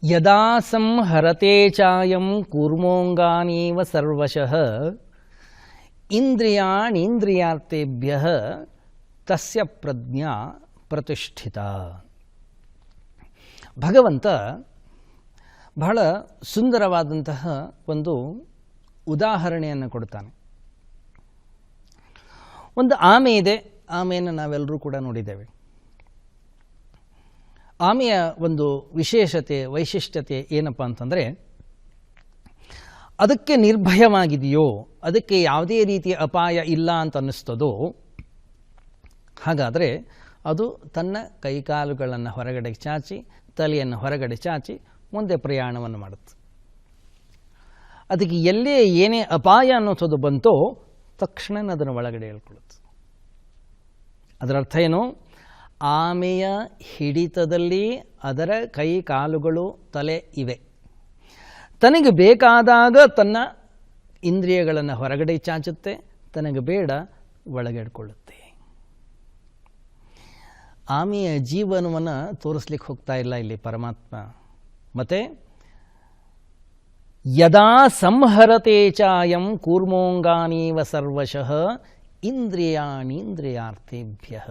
ಯದಾ ಸಂಹರತೆ ಚಾಯಂ ಕೂರ್ಮೋಂಗಾನೀವ ಸರ್ವಶಃ ಇಂದ್ರಿಯಾಣೀಂದ್ರಿಯಾರ್ಥೇಭ್ಯಃ ತಸ್ಯ ಪ್ರಜ್ಞಾ ಪ್ರತಿಷ್ಠಿತ. ಭಗವಂತ ಬಹಳ ಸುಂದರವಾದಂತಹ ಒಂದು ಉದಾಹರಣೆಯನ್ನು ಕೊಡ್ತಾನೆ. ಒಂದು ಆಮೆ ಇದೆ. ಆಮೆಯನ್ನು ನಾವೆಲ್ಲರೂ ಕೂಡ ನೋಡಿದ್ದೇವೆ. ಆಮೆಯ ಒಂದು ವಿಶೇಷತೆ ವೈಶಿಷ್ಟ್ಯತೆ ಏನಪ್ಪ ಅಂತಂದರೆ, ಅದಕ್ಕೆ ನಿರ್ಭಯವಾಗಿದೆಯೋ, ಅದಕ್ಕೆ ಯಾವುದೇ ರೀತಿಯ ಅಪಾಯ ಇಲ್ಲ ಅಂತ ಅನ್ನಿಸ್ತದೋ, ಹಾಗಾದರೆ ಅದು ತನ್ನ ಕೈಕಾಲುಗಳನ್ನು ಹೊರಗಡೆ ಚಾಚಿ, ತಲೆಯನ್ನು ಹೊರಗಡೆ ಚಾಚಿ ಮುಂದೆ ಪ್ರಯಾಣವನ್ನು ಮಾಡುತ್ತೆ. ಅದಕ್ಕೆ ಎಲ್ಲೇ ಏನೇ ಅಪಾಯ ಅನ್ನೋದು ಬಂತೋ ತಕ್ಷಣ ಅದನ್ನು ಒಳಗಡೆ ಹೇಳ್ಕೊಳ್ಳುತ್ತೆ. ಅದರ ಅರ್ಥ ಏನು? ಆಮೆಯ ಹಿಡಿತದಲ್ಲಿ ಅದರ ಕೈ ಕಾಲುಗಳು ತಲೆ ಇವೆ. ತನಗೆ ಬೇಕಾದಾಗ ತನ್ನ ಇಂದ್ರಿಯಗಳನ್ನು ಹೊರಗಡೆ ಚಾಚುತ್ತೆ, ತನಗೆ ಬೇಡ ಒಳಗೆಡ್ಕೊಳ್ಳುತ್ತೆ. ಆಮೆಯ ಜೀವನವನ್ನು ತೋರಿಸ್ಲಿಕ್ಕೆ ಹೋಗ್ತಾ ಇಲ್ಲ ಇಲ್ಲಿ ಪರಮಾತ್ಮ. ಮತ್ತೆ ಯದಾ ಸಂಹರತೆ ಚಾಯಂ ಕೂರ್ಮೋಂಗಾನೀವ ಸರ್ವಶಃ ಇಂದ್ರಿಯಾಣೀಂದ್ರಿಯಾರ್ಥೇಭ್ಯಃ.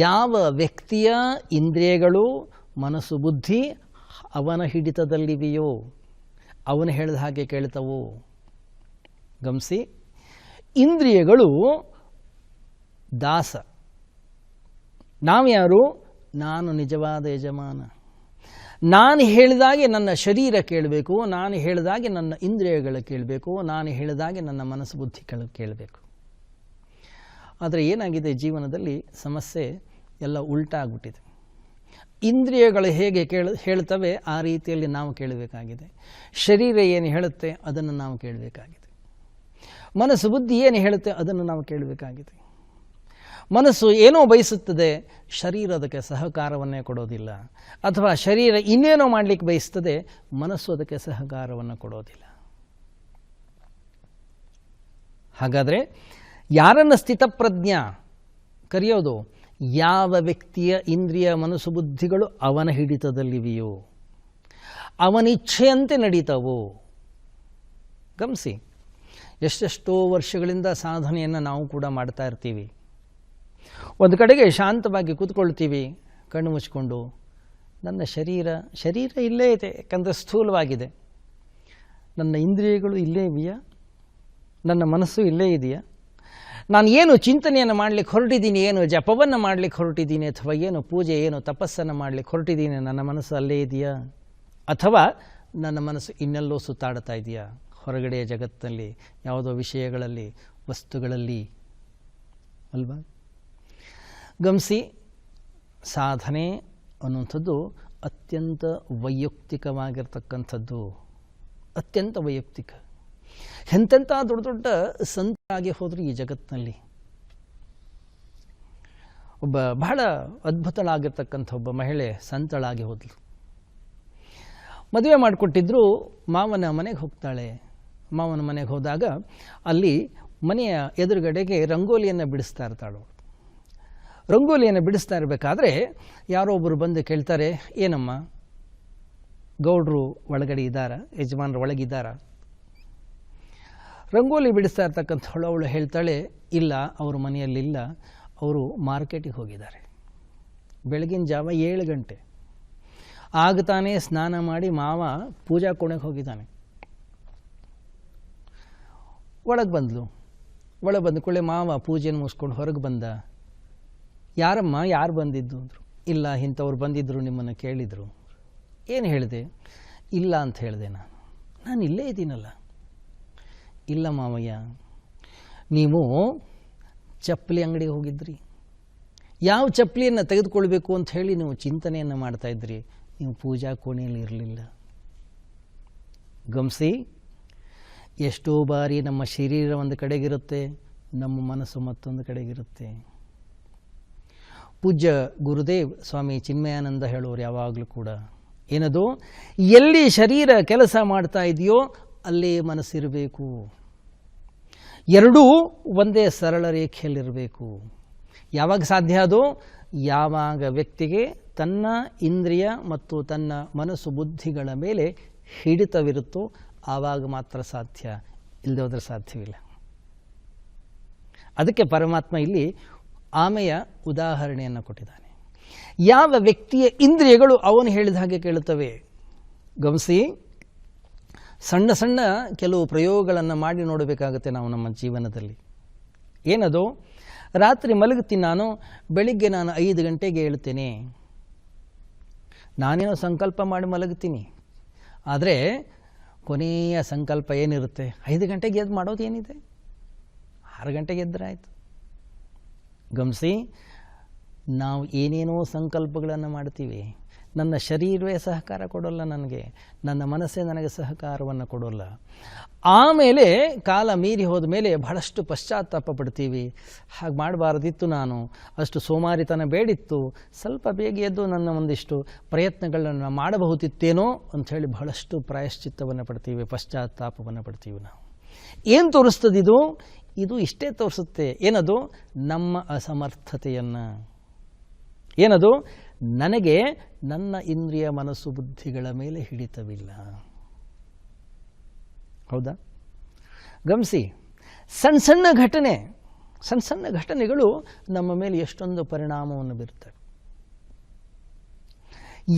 ಯಾವ ವ್ಯಕ್ತಿಯ ಇಂದ್ರಿಯಗಳು ಮನಸ್ಸು ಬುದ್ಧಿ ಅವನ ಹಿಡಿತದಲ್ಲಿವೆಯೋ ಅವನು ಹೇಳಿದ ಹಾಗೆ ಕೇಳ್ತವೋ. ಗಮನಿಸಿ, ಇಂದ್ರಿಯಗಳು ದಾಸ. ನಾವ್ಯಾರು? ನಾನು ನಿಜವಾದ ಯಜಮಾನ. ನಾನು ಹೇಳಿದಾಗೆ ನನ್ನ ಶರೀರ ಕೇಳಬೇಕು, ನಾನು ಹೇಳಿದಾಗೆ ನನ್ನ ಇಂದ್ರಿಯಗಳು ಕೇಳಬೇಕು, ನಾನು ಹೇಳಿದಾಗೆ ನನ್ನ ಮನಸ್ಸು ಬುದ್ಧಿಗಳು ಕೇಳಬೇಕು. ಆದರೆ ಏನಾಗಿದೆ ಜೀವನದಲ್ಲಿ ಸಮಸ್ಯೆ ಎಲ್ಲ ಉಲ್ಟಾ ಆಗಿಬಿಟ್ಟಿದೆ. ಇಂದ್ರಿಯಗಳು ಹೇಗೆ ಹೇಳ್ತವೆ ಆ ರೀತಿಯಲ್ಲಿ ನಾವು ಕೇಳಬೇಕಾಗಿದೆ. ಶರೀರ ಏನು ಹೇಳುತ್ತೆ ಅದನ್ನು ನಾವು ಕೇಳಬೇಕಾಗಿದೆ. ಮನಸ್ಸು ಬುದ್ಧಿ ಏನು ಹೇಳುತ್ತೆ ಅದನ್ನು ನಾವು ಕೇಳಬೇಕಾಗಿದೆ. ಮನಸ್ಸು ಏನೋ ಬಯಸುತ್ತದೆ, ಶರೀರ ಅದಕ್ಕೆ ಸಹಕಾರವನ್ನೇ ಕೊಡೋದಿಲ್ಲ. ಅಥವಾ ಶರೀರ ಇನ್ನೇನೋ ಮಾಡಲಿಕ್ಕೆ ಬಯಸ್ತದೆ, ಮನಸ್ಸು ಅದಕ್ಕೆ ಸಹಕಾರವನ್ನು ಕೊಡೋದಿಲ್ಲ. ಹಾಗಾದರೆ ಯಾರನ್ನು ಸ್ಥಿತಪ್ರಜ್ಞ ಕರೆಯೋದು? ಯಾವ ವ್ಯಕ್ತಿಯ ಇಂದ್ರಿಯ ಮನಸ್ಸು ಬುದ್ಧಿಗಳು ಅವನ ಹಿಡಿತದಲ್ಲಿವೆಯೋ, ಅವನಿಚ್ಛೆಯಂತೆ ನಡೀತವೋ. ಗಮನಿಸಿ, ಎಷ್ಟೆಷ್ಟೋ ವರ್ಷಗಳಿಂದ ಸಾಧನೆಯನ್ನು ನಾವು ಕೂಡ ಮಾಡ್ತಾ ಇರ್ತೀವಿ. ಒಂದು ಕಡೆಗೆ ಶಾಂತವಾಗಿ ಕೂತ್ಕೊಳ್ತೀವಿ, ಕಣ್ಣು ಮುಚ್ಕೊಂಡು. ನನ್ನ ಶರೀರ ಇಲ್ಲೇ ಇದೆ, ಯಾಕಂದರೆ ಸ್ಥೂಲವಾಗಿದೆ. ನನ್ನ ಇಂದ್ರಿಯಗಳು ಇಲ್ಲೇ ಇದೆಯಾ? ನನ್ನ ಮನಸ್ಸು ಇಲ್ಲೇ ಇದೆಯಾ? ನಾನು ಏನು ಚಿಂತನೆಯನ್ನು ಮಾಡಲಿಕ್ಕೆ ಹೊರಟಿದ್ದೀನಿ, ಏನು ಜಪವನ್ನು ಮಾಡಲಿಕ್ಕೆ ಹೊರಟಿದ್ದೀನಿ, ಅಥವಾ ಏನು ಪೂಜೆ ಏನು ತಪಸ್ಸನ್ನು ಮಾಡಲಿಕ್ಕೆ ಹೊರಟಿದ್ದೀನಿ, ನನ್ನ ಮನಸ್ಸು ಅಲ್ಲೇ ಇದೆಯಾ? ಅಥವಾ ನನ್ನ ಮನಸ್ಸು ಇನ್ನೆಲ್ಲೋ ಸುತ್ತಾಡ್ತಾ ಇದೆಯಾ? ಹೊರಗಡೆಯ ಜಗತ್ತಿನಲ್ಲಿ, ಯಾವುದೋ ವಿಷಯಗಳಲ್ಲಿ, ವಸ್ತುಗಳಲ್ಲಿ ಅಲ್ವಾ? ಗಮನಿಸಿ, ಸಾಧನೆ ಅನ್ನುವಂಥದ್ದು ಅತ್ಯಂತ ವೈಯಕ್ತಿಕವಾಗಿರ್ತಕ್ಕಂಥದ್ದು. ಅತ್ಯಂತ ವೈಯಕ್ತಿಕ. ಎಂತೆಂಥ ದೊಡ್ಡ ದೊಡ್ಡ ಸಂತರಾಗಿ ಹೋದರು ಈ ಜಗತ್ತಿನಲ್ಲಿ. ಒಬ್ಬ ಬಹಳ ಅದ್ಭುತಳಾಗಿರ್ತಕ್ಕಂಥ ಒಬ್ಬ ಮಹಿಳೆ ಸಂತಳಾಗಿ ಹೋದಳು. ಮದುವೆ ಮಾಡಿಕೊಟ್ಟಿದ್ರು. ಮಾವನ ಮನೆಗೆ ಹೋಗ್ತಾಳೆ. ಮಾವನ ಮನೆಗೆ ಹೋದಾಗ ಅಲ್ಲಿ ಮನೆಯ ಎದುರುಗಡೆಗೆ ರಂಗೋಲಿಯನ್ನು ಬಿಡಿಸ್ತಾ ಇರ್ತಾಳು. ರಂಗೋಲಿಯನ್ನು ಬಿಡಿಸ್ತಾ ಇರಬೇಕಾದ್ರೆ ಯಾರೋ ಒಬ್ಬರು ಬಂದು ಕೇಳ್ತಾರೆ, ಏನಮ್ಮ ಗೌಡ್ರು ಒಳಗಡೆ ಇದ್ದಾರಾ, ಯಜಮಾನರು ಒಳಗಿದ್ದಾರಾ? ರಂಗೋಲಿ ಬಿಡಿಸ್ತಾ ಇರ್ತಕ್ಕಂಥವಳು ಅವಳು ಹೇಳ್ತಾಳೆ, ಇಲ್ಲ, ಅವರು ಮನೆಯಲ್ಲಿಲ್ಲ, ಅವರು ಮಾರ್ಕೆಟಿಗೆ ಹೋಗಿದ್ದಾರೆ. ಬೆಳಗಿನ ಜಾವ 7 ಗಂಟೆ. ಆಗ ತಾನೇ ಸ್ನಾನ ಮಾಡಿ ಮಾವ ಪೂಜಾ ಕೋಣೆಗೆ ಹೋಗಿದ್ದಾನೆ. ಒಳಗೆ ಬಂದ್ಲು. ಒಳಗೆ ಬಂದ ಕೂಡಲೇ ಮಾವ ಪೂಜೆಯನ್ನು ಮುಗಿಸ್ಕೊಂಡು ಹೊರಗೆ ಬಂದ. ಯಾರಮ್ಮ, ಯಾರು ಬಂದಿದ್ದು ಅಂದರು. ಇಲ್ಲ, ಇಂಥವ್ರು ಬಂದಿದ್ದರು, ನಿಮ್ಮನ್ನು ಕೇಳಿದರು. ಏನು ಹೇಳಿದೆ? ಇಲ್ಲ ಅಂತ ಹೇಳಿದೆ. ನಾನು ಇಲ್ಲೇ ಇದ್ದೀನಲ್ಲ. ಇಲ್ಲ ಮಾವಯ್ಯ, ನೀವು ಚಪ್ಪಲಿ ಅಂಗಡಿಗೆ ಹೋಗಿದ್ರಿ, ಯಾವ ಚಪ್ಪಲಿಯನ್ನು ತೆಗೆದುಕೊಳ್ಬೇಕು ಅಂತ ಹೇಳಿ ನೀವು ಚಿಂತನೆಯನ್ನು ಮಾಡ್ತಾಯಿದ್ರಿ, ನೀವು ಪೂಜಾ ಕೋಣೆಯಲ್ಲಿ ಇರಲಿಲ್ಲ. ಗಮನಿಸಿ, ಎಷ್ಟೋ ಬಾರಿ ನಮ್ಮ ಶರೀರ ಒಂದು ಕಡೆಗಿರುತ್ತೆ, ನಮ್ಮ ಮನಸ್ಸು ಮತ್ತೊಂದು ಕಡೆಗಿರುತ್ತೆ. ಪೂಜ್ಯ ಗುರುದೇವ್ ಸ್ವಾಮಿ ಚಿನ್ಮಯಾನಂದ ಹೇಳೋರು ಯಾವಾಗಲೂ ಕೂಡ ಏನದು, ಎಲ್ಲಿ ಶರೀರ ಕೆಲಸ ಮಾಡ್ತಾ ಇದೆಯೋ ಅಲ್ಲೇ ಮನಸ್ಸಿರಬೇಕು. ಎರಡೂ ಒಂದೇ ಸರಳ ರೇಖೆಯಲ್ಲಿರಬೇಕು. ಯಾವಾಗ ಸಾಧ್ಯ ಅದು? ಯಾವಾಗ ವ್ಯಕ್ತಿಗೆ ತನ್ನ ಇಂದ್ರಿಯ ಮತ್ತು ತನ್ನ ಮನಸ್ಸು ಬುದ್ಧಿಗಳ ಮೇಲೆ ಹಿಡಿತವಿರುತ್ತೋ ಆವಾಗ ಮಾತ್ರ ಸಾಧ್ಯ, ಇಲ್ಲದೆ ಹೋದರೆ ಸಾಧ್ಯವಿಲ್ಲ. ಅದಕ್ಕೆ ಪರಮಾತ್ಮ ಇಲ್ಲಿ ಆಮೆಯ ಉದಾಹರಣೆಯನ್ನು ಕೊಟ್ಟಿದ್ದಾನೆ. ಯಾವ ವ್ಯಕ್ತಿಯ ಇಂದ್ರಿಯಗಳು ಅವನು ಹೇಳಿದ ಹಾಗೆ ಕೇಳುತ್ತವೆ. ಗಮನಿಸಿ, ಸಣ್ಣ ಸಣ್ಣ ಕೆಲವು ಪ್ರಯೋಗಗಳನ್ನು ಮಾಡಿ ನೋಡಬೇಕಾಗುತ್ತೆ ನಾವು ನಮ್ಮ ಜೀವನದಲ್ಲಿ. ಏನದು? ರಾತ್ರಿ ಮಲಗುತ್ತೀನಿ ನಾನು, ಬೆಳಿಗ್ಗೆ ನಾನು 5 ಗಂಟೆಗೆ ಹೇಳ್ತೇನೆ. ನಾನೇನೋ ಸಂಕಲ್ಪ ಮಾಡಿ ಮಲಗುತ್ತೀನಿ, ಆದರೆ ಕೊನೆಯ ಸಂಕಲ್ಪ ಏನಿರುತ್ತೆ? 5 ಗಂಟೆಗೆ ಎದ್ದು ಮಾಡೋದು ಏನಿದೆ? 6 ಗಂಟೆಗೆ ಎದ್ದರೆ ಆಯಿತು. ಗಮನಿಸಿ, ನಾವು ಏನೇನೋ ಸಂಕಲ್ಪಗಳನ್ನು ಮಾಡ್ತೀವಿ. ನನ್ನ ಶರೀರವೇ ಸಹಕಾರ ಕೊಡೋಲ್ಲ ನನಗೆ, ನನ್ನ ಮನಸ್ಸೇ ನನಗೆ ಸಹಕಾರವನ್ನು ಕೊಡೋಲ್ಲ. ಆಮೇಲೆ ಕಾಲ ಮೀರಿ ಹೋದ ಮೇಲೆ ಬಹಳಷ್ಟು ಪಶ್ಚಾತ್ತಾಪ ಪಡ್ತೀವಿ. ಹಾಗೆ ಮಾಡಬಾರ್ದಿತ್ತು, ನಾನು ಅಷ್ಟು ಸೋಮಾರಿತನ ಬೇಡಿತ್ತು, ಸ್ವಲ್ಪ ಬೇಗ ಎದ್ದು ನನ್ನ ಒಂದಿಷ್ಟು ಪ್ರಯತ್ನಗಳನ್ನು ಮಾಡಬಹುದಿತ್ತೇನೋ ಅಂಥೇಳಿ ಬಹಳಷ್ಟು ಪ್ರಾಯಶ್ಚಿತ್ತವನ್ನು ಪಡ್ತೀವಿ, ಪಶ್ಚಾತ್ತಾಪವನ್ನು ಪಡ್ತೀವಿ. ನಾವು ಏನು ತೋರಿಸ್ತದಿದು? ಇದು ಇಷ್ಟೇ ತೋರಿಸುತ್ತೆ. ಏನದು? ನಮ್ಮ ಅಸಮರ್ಥತೆಯನ್ನು. ಏನದು? ನನಗೆ ನನ್ನ ಇಂದ್ರಿಯ ಮನಸ್ಸು ಬುದ್ಧಿಗಳ ಮೇಲೆ ಹಿಡಿತವಿಲ್ಲ. ಹೌದಾ? ಗಮನಿಸಿ, ಸಣ್ಣ ಸಣ್ಣ ಘಟನೆಗಳು ನಮ್ಮ ಮೇಲೆ ಎಷ್ಟೊಂದು ಪರಿಣಾಮವನ್ನು ಬೀರುತ್ತವೆ.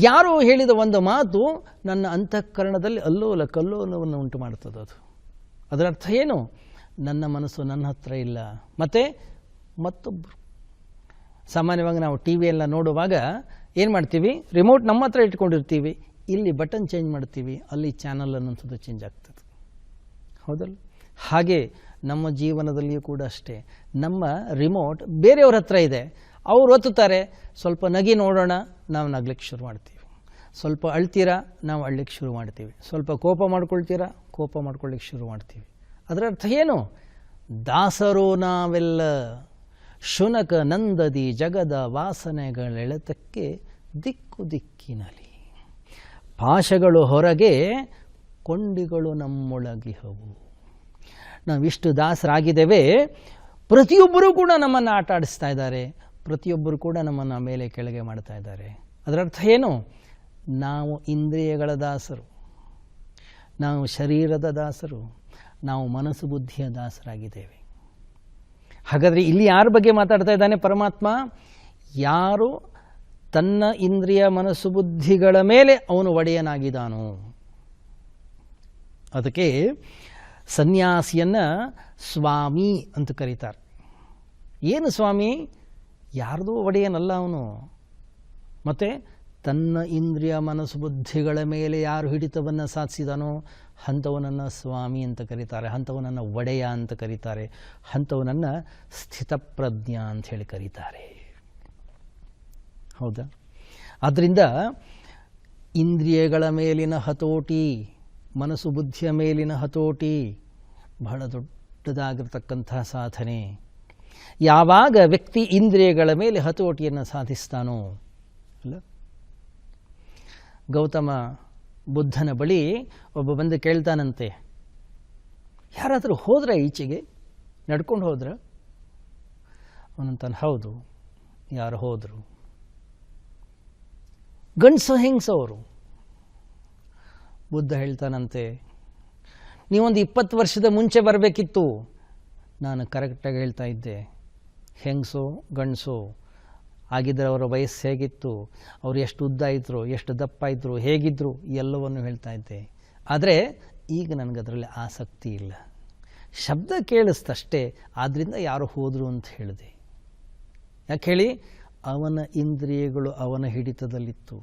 ಯಾರೋ ಹೇಳಿದ ಒಂದು ಮಾತು ನನ್ನ ಅಂತಃಕರಣದಲ್ಲಿ ಅಲ್ಲೋಲ ಕಲ್ಲೋಲವನ್ನು ಉಂಟು ಮಾಡುತ್ತದೆ. ಅದರ ಅರ್ಥ ಏನು? ನನ್ನ ಮನಸ್ಸು ನನ್ನ ಹತ್ರ ಇಲ್ಲ, ಮತ್ತೊಬ್ಬರು. ಸಾಮಾನ್ಯವಾಗಿ ನಾವು ಟಿ ವಿ ಎಲ್ಲ ನೋಡುವಾಗ ಏನು ಮಾಡ್ತೀವಿ? ರಿಮೋಟ್ ನಮ್ಮ ಹತ್ರ ಇಟ್ಕೊಂಡಿರ್ತೀವಿ, ಇಲ್ಲಿ ಬಟನ್ ಚೇಂಜ್ ಮಾಡ್ತೀವಿ, ಅಲ್ಲಿ ಚಾನಲ್ ಅನ್ನೋಂಥದ್ದು ಚೇಂಜ್ ಆಗ್ತದೆ. ಹೌದಲ್ಲ? ಹಾಗೆ ನಮ್ಮ ಜೀವನದಲ್ಲಿಯೂ ಕೂಡ ಅಷ್ಟೇ. ನಮ್ಮ ರಿಮೋಟ್ ಬೇರೆಯವ್ರ ಹತ್ರ ಇದೆ, ಅವ್ರು ಒತ್ತುತ್ತಾರೆ, ಸ್ವಲ್ಪ ನಗಿ ನೋಡೋಣ, ನಾವು ನಗ್ಲಿಕ್ಕೆ ಶುರು ಮಾಡ್ತೀವಿ. ಸ್ವಲ್ಪ ಅಳ್ತೀರಾ, ನಾವು ಅಳ್ಲಿಕ್ಕೆ ಶುರು ಮಾಡ್ತೀವಿ. ಸ್ವಲ್ಪ ಕೋಪ ಮಾಡ್ಕೊಳ್ತೀರಾ, ಕೋಪ ಮಾಡ್ಕೊಳ್ಳಿಕ್ಕೆ ಶುರು ಮಾಡ್ತೀವಿ. ಅದರ ಅರ್ಥ ಏನು? ದಾಸರೋ ನಾವೆಲ್ಲ ಶುನಕ ನಂದದಿ ಜಗದ ವಾಸನೆಗಳೆಳೆತಕ್ಕೆ ದಿಕ್ಕು ದಿಕ್ಕಿನಲಿ, ಪಾಶಗಳು ಹೊರಗೆ ಕೊಂಡಿಗಳು ನಮ್ಮೊಳಗಿಹವು. ನಾವಿಷ್ಟು ದಾಸರಾಗಿದ್ದೇವೆ, ಪ್ರತಿಯೊಬ್ಬರೂ ಕೂಡ ನಮ್ಮನ್ನು ಆಟ ಆಡಿಸ್ತಾ ಇದ್ದಾರೆ, ಪ್ರತಿಯೊಬ್ಬರು ಕೂಡ ನಮ್ಮನ್ನು ಮೇಲೆ ಕೆಳಗೆ ಮಾಡ್ತಾ ಇದ್ದಾರೆ. ಅದರ ಅರ್ಥ ಏನು? ನಾವು ಇಂದ್ರಿಯಗಳ ದಾಸರು, ನಾವು ಶರೀರದ ದಾಸರು, ನಾವು ಮನಸ್ಸು ಬುದ್ಧಿಯ ದಾಸರಾಗಿದ್ದೇವೆ. ಹಾಗಾದರೆ ಇಲ್ಲಿ ಯಾರ ಬಗ್ಗೆ ಮಾತಾಡ್ತಾ ಇದ್ದಾನೆ ಪರಮಾತ್ಮ? ಯಾರು ತನ್ನ ಇಂದ್ರಿಯ ಮನಸ್ಸು ಬುದ್ಧಿಗಳ ಮೇಲೆ ಅವನು ಒಡೆಯನಾಗಿದ್ದಾನೋ. ಅದಕ್ಕೆ ಸನ್ಯಾಸಿಯನ್ನು ಸ್ವಾಮಿ ಅಂತ ಕರೀತಾರೆ. ಏನು ಸ್ವಾಮಿ? ಯಾರ್ದೂ ಒಡೆಯನಲ್ಲ ಅವನು. ಮತ್ತು ತನ್ನ ಇಂದ್ರಿಯ ಮನಸ್ಸು ಬುದ್ಧಿಗಳ ಮೇಲೆ ಯಾರು ಹಿಡಿತವನ್ನು ಸಾಧಿಸಿದಾನೋ ಅಂಥವನನ್ನು ಸ್ವಾಮಿ ಅಂತ ಕರೀತಾರೆ, ಅಂಥವನನ್ನು ಒಡೆಯ ಅಂತ ಕರೀತಾರೆ, ಅಂಥವನನ್ನು ಸ್ಥಿತಪ್ರಜ್ಞ ಅಂತ ಹೇಳಿ ಕರೀತಾರೆ. ಹೌದಾ? ಆದ್ದರಿಂದ ಇಂದ್ರಿಯಗಳ ಮೇಲಿನ ಹತೋಟಿ, ಮನಸ್ಸು ಬುದ್ಧಿಯ ಮೇಲಿನ ಹತೋಟಿ ಬಹಳ ದೊಡ್ಡದಾಗಿರ್ತಕ್ಕಂತಹ ಸಾಧನೆ. ಯಾವಾಗ ವ್ಯಕ್ತಿ ಇಂದ್ರಿಯಗಳ ಮೇಲೆ ಹತೋಟಿಯನ್ನು ಸಾಧಿಸ್ತಾನೋ ಅಲ್ಲ. ಗೌತಮ ಬುದ್ಧನ ಬಳಿ ಒಬ್ಬ ಬಂದು ಕೇಳ್ತಾನಂತೆ, ಯಾರಾದರೂ ಹೋದ್ರ ಈಚೆಗೆ ನಡ್ಕೊಂಡು ಹೋದ್ರ? ಅವನಂತಾನೆ, ಹೌದು, ಯಾರು ಹೋದರು. ಗಂಡಸು ಹೆಂಗಸವರು? ಬುದ್ಧ ಹೇಳ್ತಾನಂತೆ, ನೀವೊಂದು 20 ವರ್ಷದ ಮುಂಚೆ ಬರಬೇಕಿತ್ತು. ನಾನು ಕರೆಕ್ಟಾಗಿ ಹೇಳ್ತಾ ಇದ್ದೆ, ಹೆಂಗಸೋ ಗಂಡಸೋ ಆಗಿದ್ದರೆ ಅವರ ವಯಸ್ಸು ಹೇಗಿತ್ತು, ಅವರು ಎಷ್ಟು ಉದ್ದ ಇದ್ದರು, ಎಷ್ಟು ದಪ್ಪ ಇದ್ದರು, ಹೇಗಿದ್ದರು, ಎಲ್ಲವನ್ನು ಹೇಳ್ತಾ ಇದ್ದೆ. ಆದರೆ ಈಗ ನನಗದರಲ್ಲಿ ಆಸಕ್ತಿ ಇಲ್ಲ. ಶಬ್ದ ಕೇಳಿಸ್ತಷ್ಟೇ, ಆದ್ದರಿಂದ ಯಾರು ಹೋದರು ಅಂತ ಹೇಳಿದೆ. ಯಾಕೆ ಹೇಳಿ? ಅವನ ಇಂದ್ರಿಯಗಳು ಅವನ ಹಿಡಿತದಲ್ಲಿತ್ತು.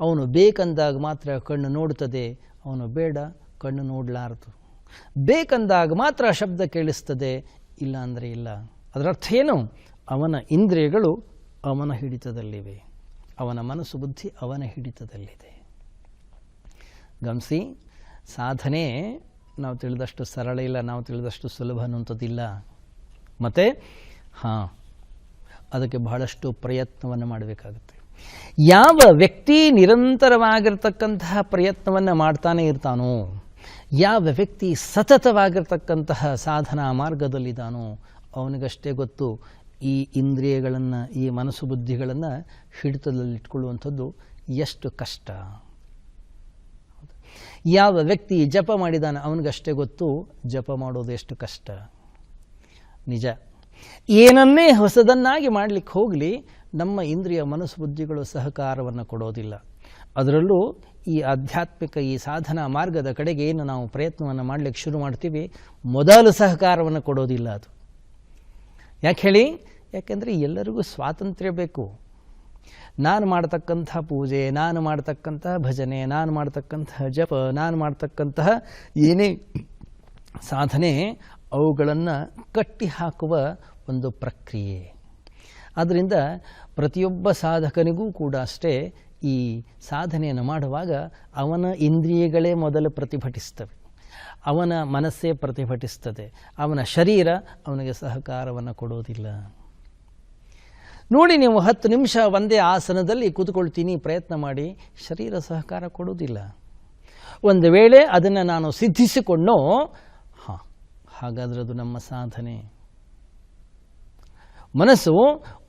ಅವನು ಬೇಕಂದಾಗ ಮಾತ್ರ ಕಣ್ಣು ನೋಡುತ್ತದೆ, ಅವನು ಬೇಡ ಕಣ್ಣು ನೋಡಲಾರದು. ಬೇಕಂದಾಗ ಮಾತ್ರ ಶಬ್ದ ಕೇಳಿಸ್ತದೆ, ಇಲ್ಲ ಅಂದರೆ ಇಲ್ಲ. ಅದರರ್ಥ ಏನು? ಅವನ ಇಂದ್ರಿಯಗಳು ಅವನ ಹಿಡಿತದಲ್ಲಿವೆ, ಅವನ ಮನಸ್ಸು ಬುದ್ಧಿ ಅವನ ಹಿಡಿತದಲ್ಲಿದೆ. ಗಮನಿಸಿ, ಸಾಧನೆ ನಾವು ತಿಳಿದಷ್ಟು ಸರಳ ಇಲ್ಲ, ನಾವು ತಿಳಿದಷ್ಟು ಸುಲಭ ಅನ್ನುವಂಥದ್ದಿಲ್ಲ. ಮತ್ತು ಅದಕ್ಕೆ ಬಹಳಷ್ಟು ಪ್ರಯತ್ನವನ್ನು ಮಾಡಬೇಕಾಗುತ್ತೆ. ಯಾವ ವ್ಯಕ್ತಿ ನಿರಂತರವಾಗಿರ್ತಕ್ಕಂತಹ ಪ್ರಯತ್ನವನ್ನು ಮಾಡ್ತಾನೆ ಇರ್ತಾನೋ, ಯಾವ ವ್ಯಕ್ತಿ ಸತತವಾಗಿರ್ತಕ್ಕಂತಹ ಸಾಧನಾ ಮಾರ್ಗದಲ್ಲಿದ್ದಾನೋ ಅವನಿಗಷ್ಟೇ ಗೊತ್ತು ಈ ಇಂದ್ರಿಯಗಳನ್ನು, ಈ ಮನಸ್ಸು ಬುದ್ಧಿಗಳನ್ನು ಹಿಡಿತದಲ್ಲಿಟ್ಕೊಳ್ಳುವಂಥದ್ದು ಎಷ್ಟು ಕಷ್ಟ. ಯಾವ ವ್ಯಕ್ತಿ ಜಪ ಮಾಡಿದಾನೆ ಅವನಿಗಷ್ಟೇ ಗೊತ್ತು ಜಪ ಮಾಡೋದು ಎಷ್ಟು ಕಷ್ಟ. ನಿಜ, ಏನನ್ನೇ ಹೊಸದನ್ನಾಗಿ ಮಾಡಲಿಕ್ಕೆ ಹೋಗಲಿ ನಮ್ಮ ಇಂದ್ರಿಯ ಮನಸ್ಸು ಬುದ್ಧಿಗಳು ಸಹಕಾರವನ್ನು ಕೊಡೋದಿಲ್ಲ. ಅದರಲ್ಲೂ ಈ ಆಧ್ಯಾತ್ಮಿಕ ಈ ಸಾಧನಾ ಮಾರ್ಗದ ಕಡೆಗೆ ಏನು ನಾವು ಪ್ರಯತ್ನವನ್ನು ಮಾಡಲಿಕ್ಕೆ ಶುರು ಮಾಡ್ತೀವಿ, ಮೊದಲು ಸಹಕಾರವನ್ನು ಕೊಡೋದಿಲ್ಲ ಅದು. ಯಾಕೆ ಹೇಳಿ? ಯಾಕೆಂದರೆ ಎಲ್ಲರಿಗೂ ಸ್ವಾತಂತ್ರ್ಯ ಬೇಕು. ನಾನು ಮಾಡ್ತಕ್ಕಂಥ ಪೂಜೆ, ನಾನು ಮಾಡ್ತಕ್ಕಂತಹ ಭಜನೆ, ನಾನು ಮಾಡ್ತಕ್ಕಂತಹ ಜಪ, ನಾನು ಮಾಡ್ತಕ್ಕಂತಹ ಏನೇ ಸಾಧನೆ, ಅವುಗಳನ್ನು ಕಟ್ಟಿ ಹಾಕುವ ಒಂದು ಪ್ರಕ್ರಿಯೆ. ಆದ್ದರಿಂದ ಪ್ರತಿಯೊಬ್ಬ ಸಾಧಕನಿಗೂ ಕೂಡ ಅಷ್ಟೇ ಈ ಸಾಧನೆಯನ್ನು ಮಾಡುವಾಗ ಅವನ ಇಂದ್ರಿಯಗಳೇ ಮೊದಲು ಪ್ರತಿಭಟಿಸ್ತವೆ, ಅವನ ಮನಸ್ಸೇ ಪ್ರತಿಭಟಿಸ್ತದೆ, ಅವನ ಶರೀರ ಅವನಿಗೆ ಸಹಕಾರವನ್ನು ಕೊಡೋದಿಲ್ಲ. ನೋಡಿ, ನೀವು 10 ನಿಮಿಷ ಒಂದೇ ಆಸನದಲ್ಲಿ ಕೂತ್ಕೊಳ್ತೀನಿ, ಪ್ರಯತ್ನ ಮಾಡಿ, ಶರೀರ ಸಹಕಾರ ಕೊಡೋದಿಲ್ಲ. ಒಂದು ವೇಳೆ ಅದನ್ನು ನಾನು ಸಿದ್ಧಿಸಿಕೊಂಡೋ, ಹಾಗಾದರೆ ಅದು ನಮ್ಮ ಸಾಧನೆ. ಮನಸ್ಸು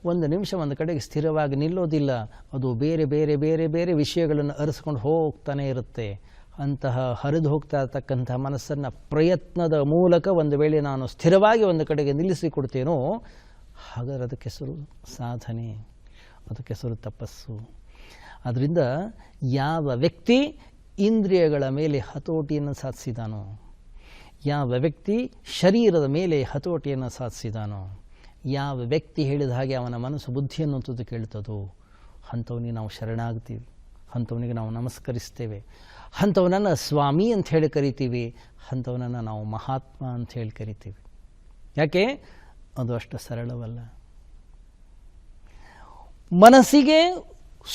1 ನಿಮಿಷ ಒಂದು ಕಡೆಗೆ ಸ್ಥಿರವಾಗಿ ನಿಲ್ಲೋದಿಲ್ಲ, ಅದು ಬೇರೆ ಬೇರೆ ಬೇರೆ ಬೇರೆ ವಿಷಯಗಳನ್ನು ಅರಿಸ್ಕೊಂಡು ಹೋಗ್ತಾನೆ ಇರುತ್ತೆ. ಅಂತಹ ಹರಿದು ಹೋಗ್ತಾ ಇರತಕ್ಕಂಥ ಮನಸ್ಸನ್ನು ಪ್ರಯತ್ನದ ಮೂಲಕ ಒಂದು ವೇಳೆ ನಾನು ಸ್ಥಿರವಾಗಿ ಒಂದು ಕಡೆಗೆ ನಿಲ್ಲಿಸಿಕೊಡ್ತೇನೋ, ಹಾಗಾದರೆ ಅದಕ್ಕೆ ಹೆಸರು ಸಾಧನೆ, ಅದಕ್ಕೆ ಹೆಸರು ತಪಸ್ಸು. ಆದ್ದರಿಂದ ಯಾವ ವ್ಯಕ್ತಿ ಇಂದ್ರಿಯಗಳ ಮೇಲೆ ಹತೋಟಿಯನ್ನು ಸಾಧಿಸಿದಾನೋ, ಯಾವ ವ್ಯಕ್ತಿ ಶರೀರದ ಮೇಲೆ ಹತೋಟಿಯನ್ನು ಸಾಧಿಸಿದಾನೋ, ಯಾವ ವ್ಯಕ್ತಿ ಹೇಳಿದ ಹಾಗೆ ಅವನ ಮನಸ್ಸು ಬುದ್ಧಿ ಅನ್ನುವಂಥದ್ದು ಕೇಳ್ತದೋ, ಅಂಥವನಿಗೆ ನಾವು ಶರಣಾಗ್ತೀವಿ, ಅಂಥವನಿಗೆ ನಾವು ನಮಸ್ಕರಿಸ್ತೇವೆ, ಅಂಥವನನ್ನು ಸ್ವಾಮಿ ಅಂತ ಹೇಳಿ ಕರಿತೀವಿ, ಅಂಥವನನ್ನು ನಾವು ಮಹಾತ್ಮ ಅಂತ ಹೇಳಿ ಕರಿತೀವಿ. ಯಾಕೆ? ಅದು ಅಷ್ಟು ಸರಳವಲ್ಲ. ಮನಸ್ಸಿಗೆ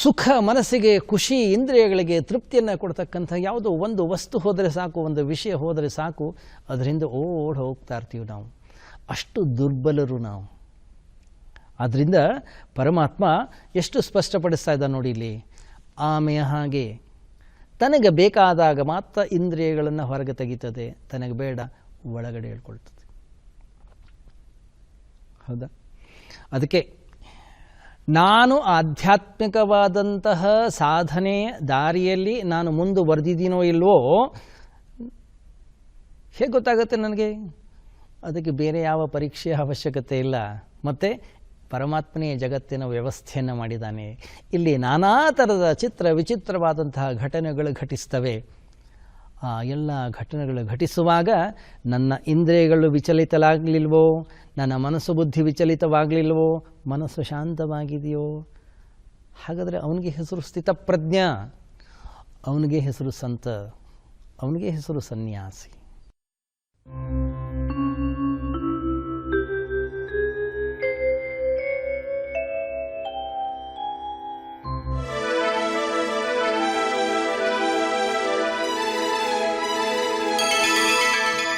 ಸುಖ, ಮನಸ್ಸಿಗೆ ಖುಷಿ, ಇಂದ್ರಿಯಗಳಿಗೆ ತೃಪ್ತಿಯನ್ನು ಕೊಡ್ತಕ್ಕಂಥ ಯಾವುದೋ ಒಂದು ವಸ್ತು ಹೋದರೆ ಸಾಕು, ಒಂದು ವಿಷಯ ಹೋದರೆ ಸಾಕು, ಅದರಿಂದ ಓಡಿ ಹೋಗ್ತಾ ಇರ್ತೀವಿ ನಾವು. ಅಷ್ಟು ದುರ್ಬಲರು ನಾವು. ಆದ್ದರಿಂದ ಪರಮಾತ್ಮ ಎಷ್ಟು ಸ್ಪಷ್ಟಪಡಿಸ್ತಾ ಇದ್ದ ನೋಡಿ ಇಲ್ಲಿ. ಆಮೆಯ ಹಾಗೆ ತನಗೆ ಬೇಕಾದಾಗ ಮಾತ್ರ ಇಂದ್ರಿಯಗಳನ್ನು ಹೊರಗೆ ತೆಗೀತದೆ, ತನಗೆ ಬೇಡ ಒಳಗಡೆ ಹೇಳ್ಕೊಳ್ತದೆ. ಹೌದಾ? ಅದಕ್ಕೆ ನಾನು ಆಧ್ಯಾತ್ಮಿಕವಾದಂತಹ ಸಾಧನೆ ದಾರಿಯಲ್ಲಿ ನಾನು ಮುಂದುವರೆದಿದ್ದೀನೋ ಇಲ್ವೋ ಹೇಗೆ ಗೊತ್ತಾಗುತ್ತೆ ನನಗೆ? ಅದಕ್ಕೆ ಬೇರೆ ಯಾವ ಪರೀಕ್ಷೆಯ ಅವಶ್ಯಕತೆ ಇಲ್ಲ. ಮತ್ತು ಪರಮಾತ್ಮನೇ ಜಗತ್ತಿನ ವ್ಯವಸ್ಥೆಯನ್ನು ಮಾಡಿದ್ದಾನೆ. ಇಲ್ಲಿ ನಾನಾ ಥರದ ಚಿತ್ರ ವಿಚಿತ್ರವಾದಂತಹ ಘಟನೆಗಳು ಘಟಿಸ್ತವೆ. ಆ ಎಲ್ಲ ಘಟನೆಗಳು ಘಟಿಸುವಾಗ ನನ್ನ ಇಂದ್ರಿಯಗಳು ವಿಚಲಿತವಾಗಲಿಲ್ವೋ, ನನ್ನ ಮನಸ್ಸು ಬುದ್ಧಿ ವಿಚಲಿತವಾಗಲಿಲ್ವೋ, ಮನಸ್ಸು ಶಾಂತವಾಗಿದೆಯೋ, ಹಾಗಾದರೆ ಅವನಿಗೆ ಹೆಸರು ಸ್ಥಿತಪ್ರಜ್ಞ, ಅವನಿಗೆ ಹೆಸರು ಸಂತ, ಅವನಿಗೆ ಹೆಸರು ಸನ್ಯಾಸಿ.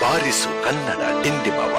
ಬಾರಿಸು ಕನ್ನಡ ಡಿಂಡಿಮವ.